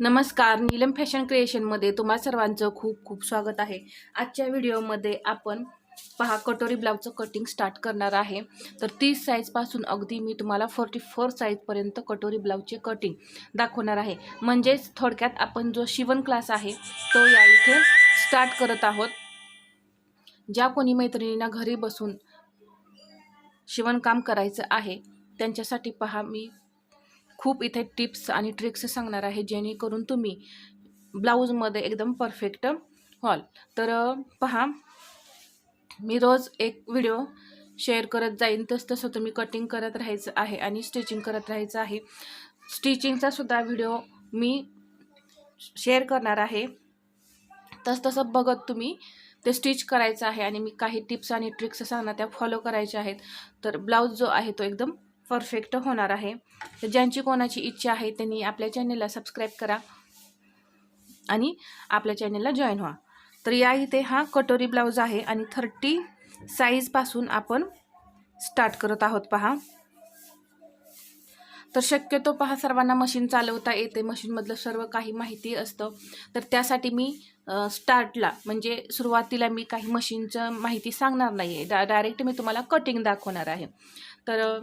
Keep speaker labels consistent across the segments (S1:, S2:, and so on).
S1: नमस्कार, नीलम फॅशन क्रिएशनमध्ये तुम्हा सर्वांचं खूप खूप स्वागत आहे। आजच्या व्हिडिओमध्ये आपण पहा कटोरी ब्लाउजचं कटिंग स्टार्ट करणार आहे। तर 30 साईजपासून अगदी मी तुम्हाला 44 साईजपर्यंत कटोरी ब्लाउजचे कटिंग दाखवणार आहे। म्हणजेच थोडक्यात आपण जो शिवण क्लास आहे तो या इथे स्टार्ट करत आहोत। ज्या कोणी मैत्रिणींना घरी बसून शिवणकाम करायचं आहे त्यांच्यासाठी पहा मी खूप इथे टिप्स आणि ट्रिक्स सांगणार आहे, जेणेकरून तुम्ही ब्लाऊजमध्ये एकदम परफेक्ट व्हाल। तर पहा, मी रोज एक व्हिडिओ शेअर करत जाईन, तसं तुम्ही कटिंग करत राहायचं आहे आणि स्टिचिंग करत राहायचं आहे। स्टिचिंगचा सुद्धा व्हिडिओ मी शेअर करणार आहे, तसं बघत तुम्ही ते स्टिच करायचं आहे आणि मी काही टिप्स आणि ट्रिक्स सांगणार त्या फॉलो करायच्या आहेत। तर ब्लाऊज जो आहे तो एकदम परफेक्ट होणार आहे। तर ज्यांची कोणाची इच्छा आहे त्यांनी आपल्या चॅनलला सबस्क्राईब करा आणि आपल्या चॅनलला जॉईन व्हा। तर या इथे हा कटोरी ब्लाऊज आहे आणि 30 साईजपासून आपण स्टार्ट करत आहोत। पहा, तर शक्यतो पहा सर्वांना मशीन चालवता येते, मशीनमधलं सर्व काही माहिती असतं। तर त्यासाठी मी स्टार्टला म्हणजे सुरुवातीला मी काही मशीनचं माहिती सांगणार नाही आहे, डायरेक्ट मी तुम्हाला कटिंग दाखवणार आहे। तर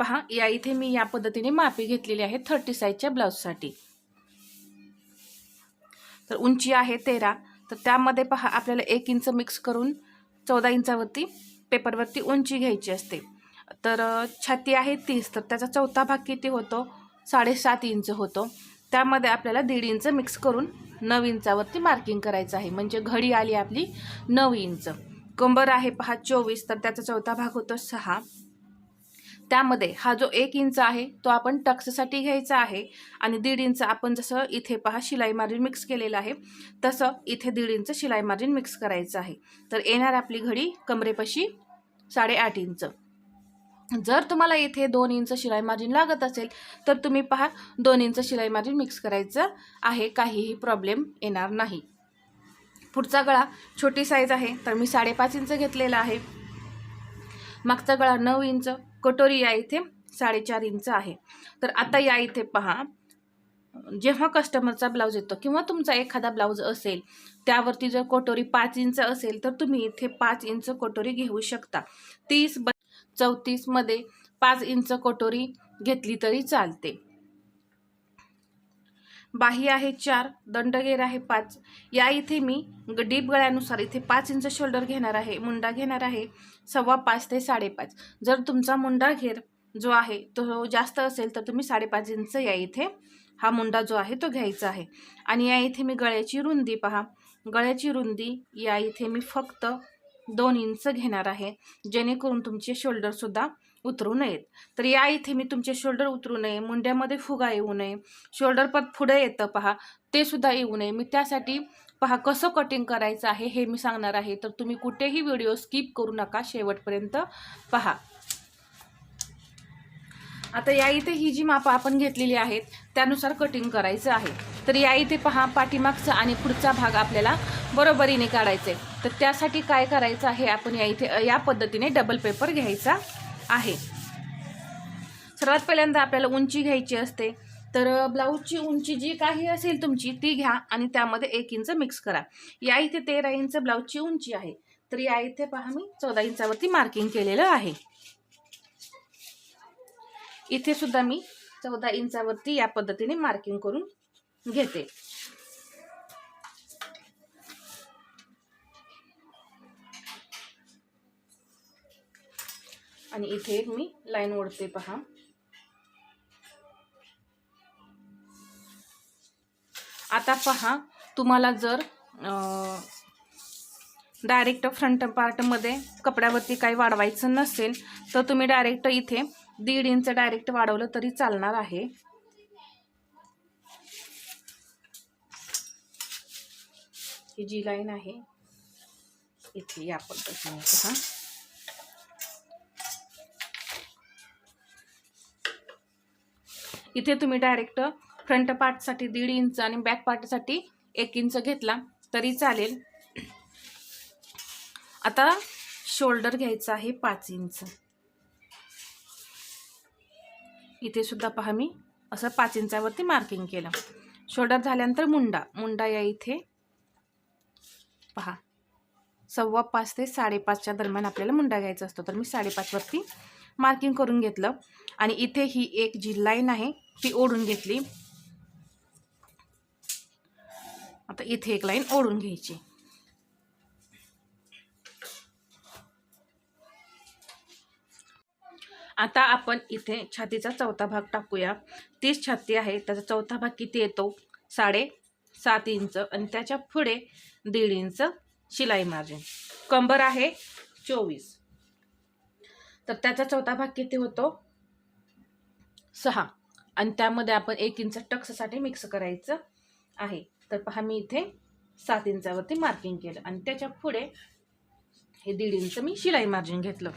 S1: पहा, या इथे मी या पद्धतीने मापी घेतलेली आहे 30 साईजच्या ब्लाऊजसाठी। तर उंची आहे 13, तर त्यामध्ये पहा आपल्याला 1 इंच मिक्स करून 14 इंचावरती पेपरवरती उंची घ्यायची असते। तर छाती आहे 30, तर त्याचा चौथा भाग किती होतो? 7.5 इंच होतो। त्यामध्ये आपल्याला 1.5 इंच मिक्स करून 9 इंचावरती मार्किंग करायचं आहे, म्हणजे घडी आली आपली 9 इंच। कंबर आहे पहा 24, तर त्याचा चौथा भाग होतो 6। त्यामध्ये हा जो 1 इंच आहे तो आपण टक्ससाठी घ्यायचा आहे आणि 1.5 इंच आपण जसं इथे पहा शिलाई मार्जिन मिक्स केलेलं आहे तसं इथे 1.5 इंच शिलाई मार्जिन मिक्स करायचं आहे। तर येणार आपली घडी कमरेपाशी 8.5 इंच। जर तुम्हाला इथे 2 इंच शिलाई मार्जिन लागत असेल तर तुम्ही पहा 2 इंच शिलाई मार्जिन मिक्स करायचं आहे, काहीही प्रॉब्लेम येणार नाही। पुढचा गळा छोटी साईज आहे, तर मी 5.5 इंच घेतलेला आहे। मागचा गळा 9 इंच, कटोरी या इथे 4.5 इंच आहे। तर आता या इथे पहा, जेव्हा कस्टमरचा ब्लाऊज येतो किंवा तुमचा एखादा ब्लाऊज असेल त्यावरती जर कटोरी 5 इंच असेल तर तुम्ही इथे 5 इंच कटोरी घेऊ शकता। 30-34 मध्ये 5 इंच कटोरी घेतली तरी चालते। बाही आहे 4, दंडगेर आहे 5। या इथे मी डीप गळ्यानुसार इथे 5 इंच शोल्डर घेणार आहे, मुंडा घेणार आहे 5.25 ते 5.5। जर तुमचा मुंडा घेर जो आहे तो जास्त असेल तर तुम्ही 5.5 इंच या इथे हा मुंडा जो आहे तो घ्यायचा आहे। आणि या इथे मी गळ्याची रुंदी पहा, गळ्याची रुंदी या इथे मी फक्त 2 इंच घेणार आहे, जेणेकरून तुमचे शोल्डरसुद्धा उतरू नयेत। तर या इथे मी तुमचे शोल्डर उतरू नये, मुंड्यामध्ये फुगा येऊ नये, शोल्डर पण पुढे येतं पहा ते सुद्धा येऊ नये, मी त्यासाठी पहा कसं कटिंग करायचं आहे हे मी सांगणार आहे। तर तुम्ही कुठेही व्हिडिओ स्किप करू नका, शेवटपर्यंत पहा। आता या इथे ही जी मापं आपण घेतलेली आहेत त्यानुसार कटिंग करायचं आहे। तर या इथे पहा पाठीमागचा आणि पुढचा भाग आपल्याला बरोबरीने काढायचा आहे। तर त्यासाठी काय करायचं आहे, आपण या इथे या पद्धतीने डबल पेपर घ्यायचा आहे। सर्वात पहिल्यांदा आपल्याला उंची घ्यायची असते, तर ब्लाऊजची उंची जी काही असेल तुमची ती घ्या आणि त्यामध्ये 1 इंच मिक्स करा। या इथे 13 इंच ब्लाऊजची उंची आहे, तर या इथे पहा मी 14 इंचावरती मार्किंग केलेलं आहे। इथे सुद्धा मी 14 इंचावरती या पद्धतीने मार्किंग करून घेते। आणि इथे मी लाईन ओढते पहा। आता पहा, तुम्हाला जर डायरेक्ट फ्रंट पार्टमध्ये कपड्यावरती काही वाढवायचं नसेल तर तुम्ही डायरेक्ट इथे 1.5 इंच डायरेक्ट वाढवलं तरी चालणार आहे। ही जी लाईन आहे इथे या पद्धतीने पहा, इथे तुम्ही डायरेक्ट फ्रंट पार्टसाठी 1.5 इंच आणि बॅक पार्टसाठी 1 इंच घेतला तरी चालेल। आता शोल्डर घ्यायचा आहे 5 इंच। इथे सुद्धा पहा मी असं 5 इंचावरती मार्किंग केलं. शोल्डर झाल्यानंतर मुंडा या इथे पहा 5.25 ते 5.5च्या दरम्यान आपल्याला मुंडा घ्यायचा असतो. तर मी 5.5 वरती मार्किंग करून घेतलं आणि इथे ही एक जी लाईन आहे ती ओढून घेतली. आता इथे एक लाईन ओढून घ्यायची. आता आपण इथे छातीचा चौथा भाग टाकूया. 30 छाती आहे, त्याचा चौथा भाग किती येतो? 7.5 इंच आणि त्याच्या पुढे 1.5 इंच शिलाई मार्जिन. कंबर आहे 24, तर त्याचा चौथा भाग किती होतो? 6 आणि त्यामध्ये आपण 1 इंच टक्ससाठी मिक्स करायचं आहे. तर पहा मी इथे 7 इंचावरती मार्किंग केलं आणि त्याच्या पुढे हे 1.5 इंच मी शिलाई मार्जिन घेतलं.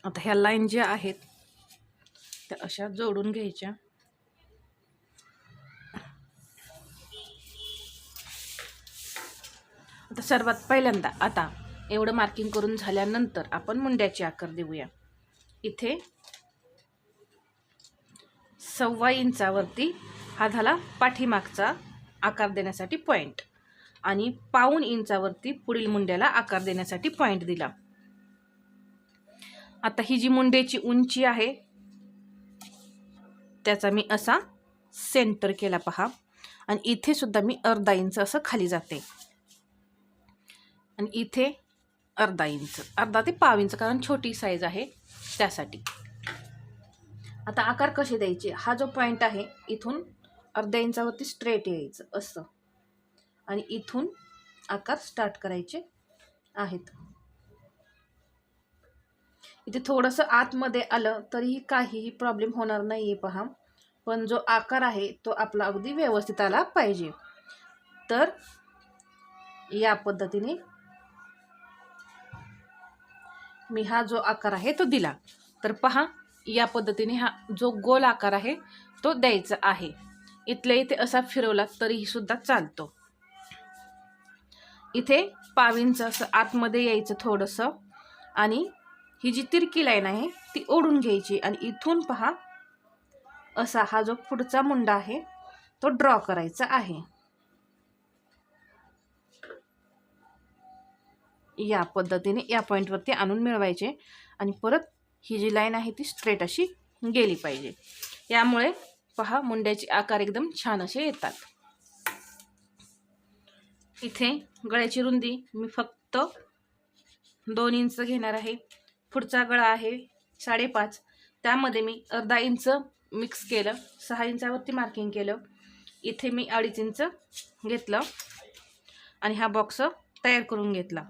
S1: आता ह्या लाईन ज्या आहेत त्या अशा जोडून घ्यायच्या. आता सर्वात पहिल्यांदा आता एवढं मार्किंग करून झाल्यानंतर आपण मुंड्याचे आकार देऊया. इथे 1.25 इंचावरती हा झाला पाठीमागचा आकार देण्यासाठी पॉईंट आणि 1.25 इंचावरती पुढील मुंड्याला आकार देण्यासाठी पॉईंट दिला. आता ही जी मुंड्याची उंची आहे त्याचा मी असा सेंटर केला पहा आणि इथे सुद्धा मी 1/2 इंच असं खाली जाते आणि इथे 1/2 इंच, 1/2 ते 1.5 इंच, कारण छोटी साईज आहे त्यासाठी. आता आकार कसे द्यायचे? हा जो पॉईंट आहे इथून 1/2 इंचावरती स्ट्रेट यायचं असं आणि इथून आकार स्टार्ट करायचे आहेत. इथे थोडंसं आतमध्ये आलं तरीही काहीही प्रॉब्लेम होणार नाही आहे पहा, पण जो आकार आहे तो आपला अगदी व्यवस्थित आला पाहिजे. तर या पद्धतीने मी हा जो आकार आहे तो दिला. तर पहा या पद्धतीने हा जो गोल आकार आहे तो द्यायचा आहे. इथल्या इथे असा फिरवला तरीही सुद्धा चालतो. इथे 1.25 इंच असं आतमध्ये यायचं थोडंसं आणि ही जी तिरकी लाईन आहे ती ओढून घ्यायची आणि इथून पहा असा हा जो पुढचा मुंडा आहे तो ड्रॉ करायचा आहे. या पद्धतीने या पॉईंटवरती आणून मिळवायचे आणि परत ही जी लाईन आहे ती स्ट्रेट अशी गेली पाहिजे. यामुळे पहा मुंड्याचे आकार एकदम छान असे येतात. इथे गळ्याची रुंदी मी फक्त 2 इंच घेणार आहे. पुढचा गळा आहे 5.5, त्यामध्ये मी 1/2 इंच मिक्स केलं. 6 इंचावरती मार्किंग केलं. इथे मी 2.5 इंच घेतलं आणि हा बॉक्स तयार करून घेतला.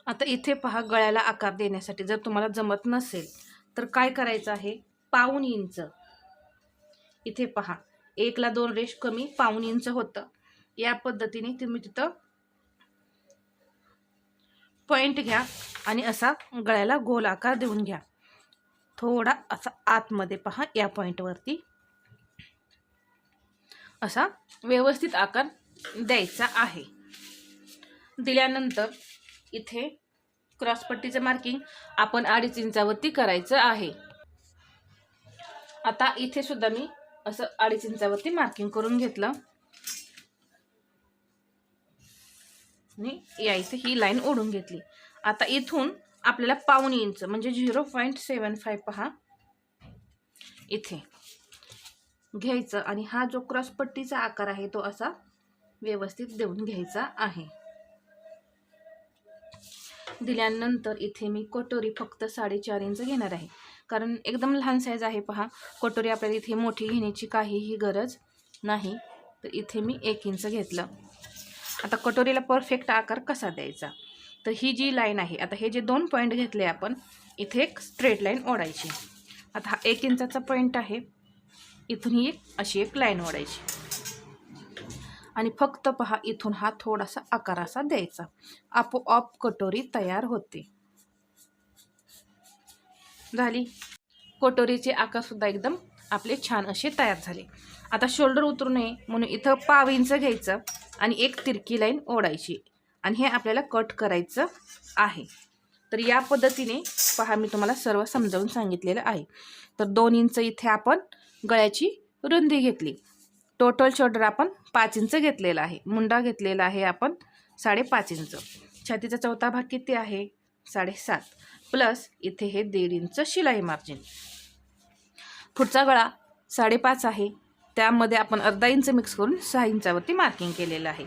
S1: आता इथे पहा गळ्याला आकार देण्यासाठी जर तुम्हाला जमत नसेल तर काय करायचं आहे? 1.25 इंच इथे पहा 1 ला 2 रेष कमी 1.25 इंच होतं. या पद्धतीने तुम्ही तिथं पॉईंट घ्या आणि असा गळ्याला गोल आकार देऊन घ्या. थोडा असा आतमध्ये पहा या पॉईंटवरती असा व्यवस्थित आकार द्यायचा आहे. दिल्यानंतर इथे क्रॉसपट्टीचं मार्किंग आपण 2.5 इंचावरती करायचं आहे. आता इथे सुद्धा मी असं 2.5 इंचावरती मार्किंग करून घेतलं आणि या इथे ही लाईन ओढून घेतली. आता इथून आपल्याला 1.25 इंच म्हणजे 0.75 पहा इथे घ्यायचं आणि हा जो क्रॉसपट्टीचा आकार आहे तो असा व्यवस्थित देऊन घ्यायचा आहे. दिल्यानंतर इथे मी कटोरी फक्त 4.5 इंच घेणार आहे, कारण एकदम लहान साईज आहे पहा. कटोरी आपल्याला इथे मोठी घेण्याची काहीही गरज नाही. तर इथे मी 1 इंच घेतलं. आता कटोरीला परफेक्ट आकार कसा द्यायचा? तर ही जी लाईन आहे, आता हे जे 2 पॉईंट घेतले आपण इथे एक स्ट्रेट लाईन ओढायची. आता हा 1 इंचाचा पॉईंट आहे, इथून ही अशी एक लाईन ओढायची आणि फक्त पहा इथून हा थोडासा आकार असा द्यायचा. आपोआप कटोरी तयार होते. झाली. कटोरीचे आकार सुद्धा एकदम आपले छान असे तयार झाले. आता शोल्डर उतरू नये म्हणून इथं 1.25 इंच घ्यायचं आणि एक तिरकी लाईन ओढायची आणि हे आपल्याला कट करायचं आहे. तर या पद्धतीने पहा मी तुम्हाला सर्व समजावून सांगितलेलं आहे. तर 2 इंच इथे आपण गळ्याची रुंदी घेतली. टोटल शोल्डर आपण 5 इंच घेतलेला आहे. मुंडा घेतलेला आहे आपण 5.5 इंच. छातीचा चौथा भाग किती आहे? 7.5 प्लस इथे हे 1.5 इंच शिलाई मार्जिन. पुढचा गळा 5.5 आहे, त्यामध्ये आपण अर्धा इंच मिक्स करून 6 इंचावरती मार्किंग केलेलं आहे.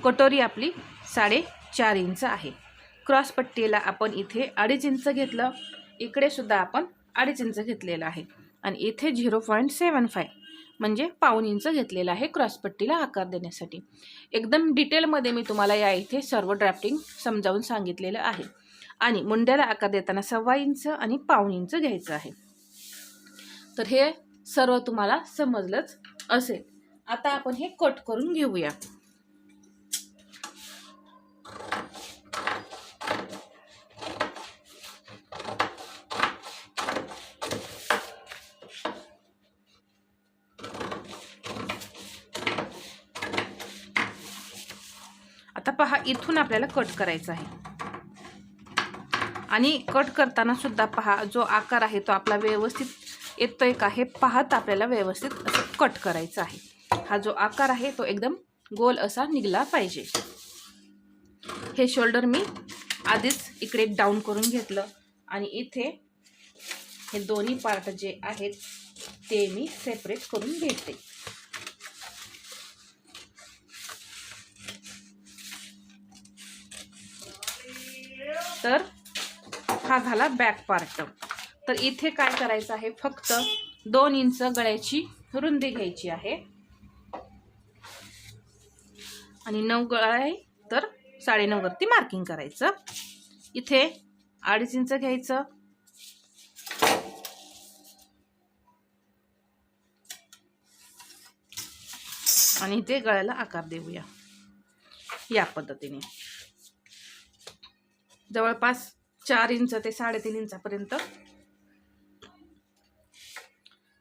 S1: कटोरी आपली 4.5 इंच आहे. क्रॉस पट्टीला आपण इथे 2.5 इंच घेतलं, इकडे सुद्धा आपण 2.5 इंच घेतलेलं आहे आणि इथे 0.75 म्हणजे पाऊण इंच घेतलेला आहे क्रॉस पट्टीला आकार देण्यासाठी. एकदम डिटेलमध्ये मी तुम्हाला या इथे सर्व ड्राफ्टिंग समजावून सांगितलेलं आहे. आणि मुंड्याला आकार देताना 1.25 इंच आणि पाऊण इंच घ्यायचं आहे. तर हे सर्व तुम्हाला समजलंच असेल. आता आपण हे कट करून घेऊया. आता पहा इथून आपल्याला कट करायचं आहे आणि कट करताना सुद्धा पहा जो आकार आहे तो आपला व्यवस्थित येतोय का हे पाहत आपल्याला व्यवस्थित असं कट करायचं आहे. हा जो आकार आहे तो एकदम गोल असा निघला पाहिजे. हे शोल्डर मी आधीच इकडे डाऊन करून घेतलं आणि इथे हे दोन्ही पार्ट जे आहेत ते मी सेपरेट करून घेते. तर हा झाला बॅक पार्ट. तर इथे काय करायचं आहे, फक्त 2 इंच गळ्याची रुंदी घ्यायची आहे आणि 9 गळा आहे तर 9.5 वरती मार्किंग करायचं. इथे 2.5 इंच घ्यायचं आणि इथे गळ्याला आकार देऊया या पद्धतीने. जवळपास 4 इंच ते 3.5 इंचापर्यंत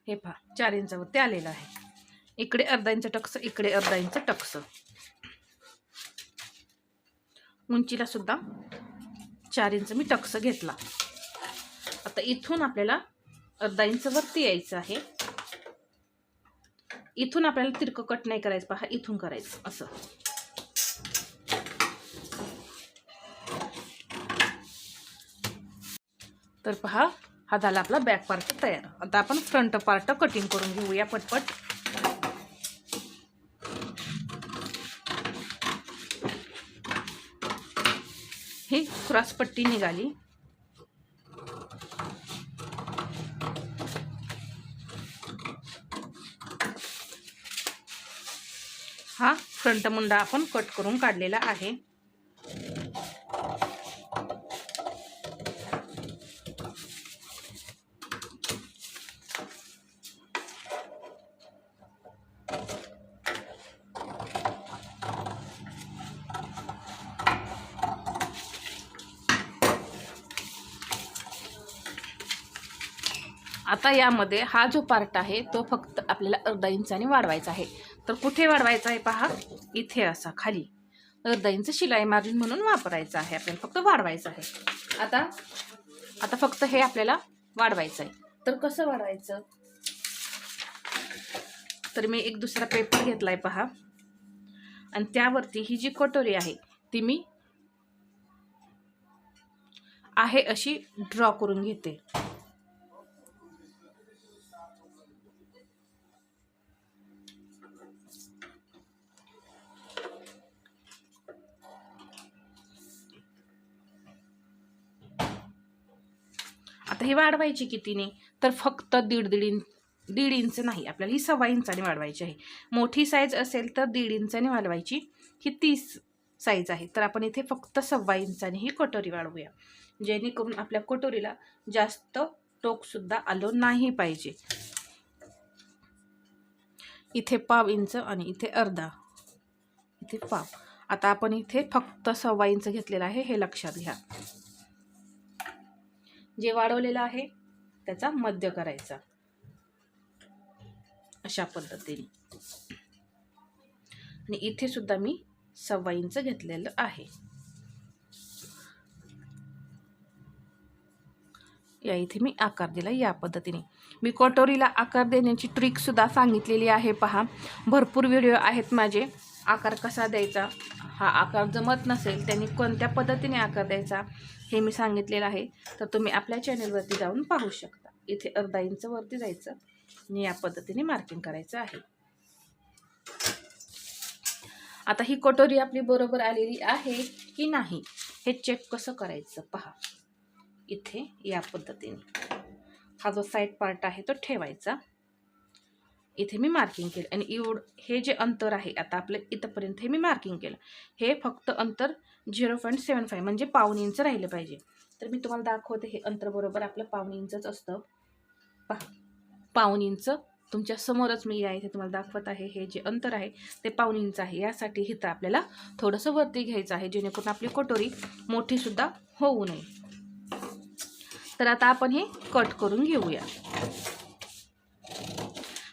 S1: हे पहा 4 इंचावरती आलेलं आहे. इकडे अर्धा इंच टक्स, इकडे अर्धा इंच टक्स. उंचीला सुद्धा 4 इंच मी टक्स घेतला. आता इथून आपल्याला अर्धा इंच वरती यायचं आहे. इथून आपल्याला तिरकं कट नाही करायचं, पहा इथून करायचं असं. तर पहा हा झाला आपला बॅक पार्ट तयार. आता आपण फ्रंट पार्ट कटिंग करून घेऊया पटपट. ही क्रॉस पट्टी निघाली. हा फ्रंट मुंडा आपण कट करून काढलेला आहे. आता यामध्ये हा जो पार्ट आहे तो फक्त आपल्याला अर्धा इंचाने वाढवायचा आहे. तर कुठे वाढवायचा आहे पहा, इथे असा खाली अर्धा इंच शिलाई मार्जिन म्हणून वापरायचा आहे. आपल्याला फक्त वाढवायचं आहे. आता फक्त हे आपल्याला वाढवायचं आहे. तर कसं वाढवायचं, तर मी एक दुसरा पेपर घेतलाय पहा आणि त्यावरती ही जी कटोरी आहे ती मी आहे अशी ड्रॉ करून घेते. आता ही वाढवायची कितीने, तर फक्त दीड इंच नाही, आपल्याला ही 1.25 इंचाने वाढवायची आहे. मोठी साईज असेल तर 1.5 इंचाने वाढवायची. ही 30 साईज आहे तर आपण इथे फक्त 1.25 इंचाने ही कटोरी वाढवूया, जेणेकरून आपल्या कटोरीला जास्त टोक सुद्धा आलं नाही पाहिजे. इथे 1.25 इंच आणि इथे अर्धा, इथे 1.25. आता आपण इथे फक्त 1.25 इंच घेतलेला आहे हे लक्षात घ्या. जे वाढवलेलं आहे त्याचा मध्य करायचा अशा पद्धतीने. आणि इथे सुद्धा मी 1.25 इंच घेतलेलं आहे. या इथे मी आकार दिला या पद्धतीने. मी कटोरीला आकार देण्याची ट्रिकसुद्धा सांगितलेली आहे पहा. भरपूर व्हिडिओ आहेत माझे. आकार कसा द्यायचा, हा आकार जमत नसेल त्यांनी कोणत्या पद्धतीने आकार द्यायचा हे मी सांगितलेलं आहे. तर तुम्ही आपल्या चॅनलवरती जाऊन पाहू शकता. इथे अर्धा इंच वरती जायचं आणि या पद्धतीने मार्किंग करायचं आहे. आता ही कटोरी आपली बरोबर आलेली आहे की नाही हे चेक कसं करायचं पहा. इथे या पद्धतीने हा जो साईड पार्ट आहे तो ठेवायचा. इथे मी मार्किंग केलं आणि हे जे अंतर आहे आता आपलं इथंपर्यंत हे मी मार्किंग केलं. हे फक्त अंतर 0.75 म्हणजे पाऊण इंच राहिलं पाहिजे. तर मी तुम्हाला दाखवते. हे अंतर बरोबर आपलं पाऊण इंचच असतं पहा. पाऊण इंच तुमच्या समोरच मी या इथे तुम्हाला दाखवत आहे. हे जे अंतर आहे ते पाऊण इंच आहे. यासाठी इथं आपल्याला थोडंसं वरती घ्यायचं आहे जेणेकरून आपली कटोरी मोठीसुद्धा होऊ नये. तर आता आपण हे कट करून घेऊया.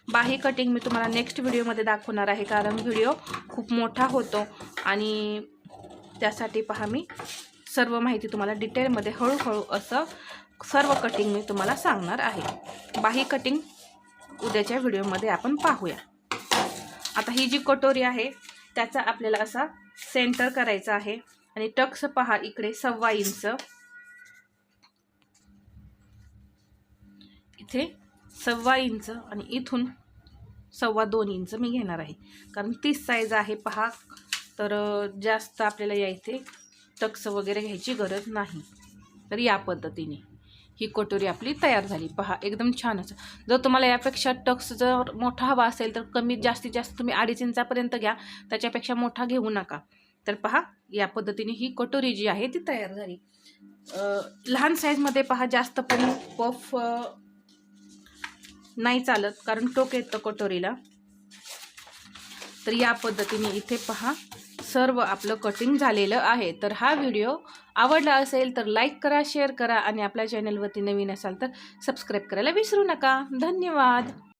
S1: बाही कटिंग मी तुम्हाला नेक्स्ट व्हिडिओमध्ये दाखवणार आहे कारण व्हिडिओ खूप मोठा होतो आणि त्यासाठी पहा मी सर्व माहिती तुम्हाला डिटेलमध्ये हळूहळू असं सर्व कटिंग मी तुम्हाला सांगणार आहे. बाही कटिंग उद्याच्या व्हिडिओमध्ये आपण पाहूया. आता ही जी कटोरी आहे त्याचा आपल्याला असा सेंटर करायचा आहे आणि टक्स पहा इकडे 1.25 इंच, इथे 1.25 इंच आणि इथून 2.25 इंच मी घेणार आहे कारण 30 साईज आहे पहा. तर जास्त आपल्याला या इथे टक्स वगैरे घ्यायची गरज नाही. तर या पद्धतीने ही कटोरी आपली तयार झाली पहा. एकदम छान असं. जर तुम्हाला यापेक्षा टक्स जर मोठा हवा असेल तर जास्तीत जास्त तुम्ही 2.5 इंचापर्यंत घ्या, त्याच्यापेक्षा मोठा घेऊ नका. तर पहा या पद्धतीने ही कटोरी जी आहे ती तयार झाली. लहान साईजमध्ये पहा जास्त पण पफ नाही चालत कारण टोक येतं कटोरीला. तर या पद्धतीने इथे पहा सर्व आपलं कटिंग झालेलं आहे. तर हा व्हिडिओ आवडला असेल तर लाईक करा, शेअर करा आणि आपल्या चॅनलवरती नवीन असाल तर सबस्क्राईब करायला विसरू नका. धन्यवाद.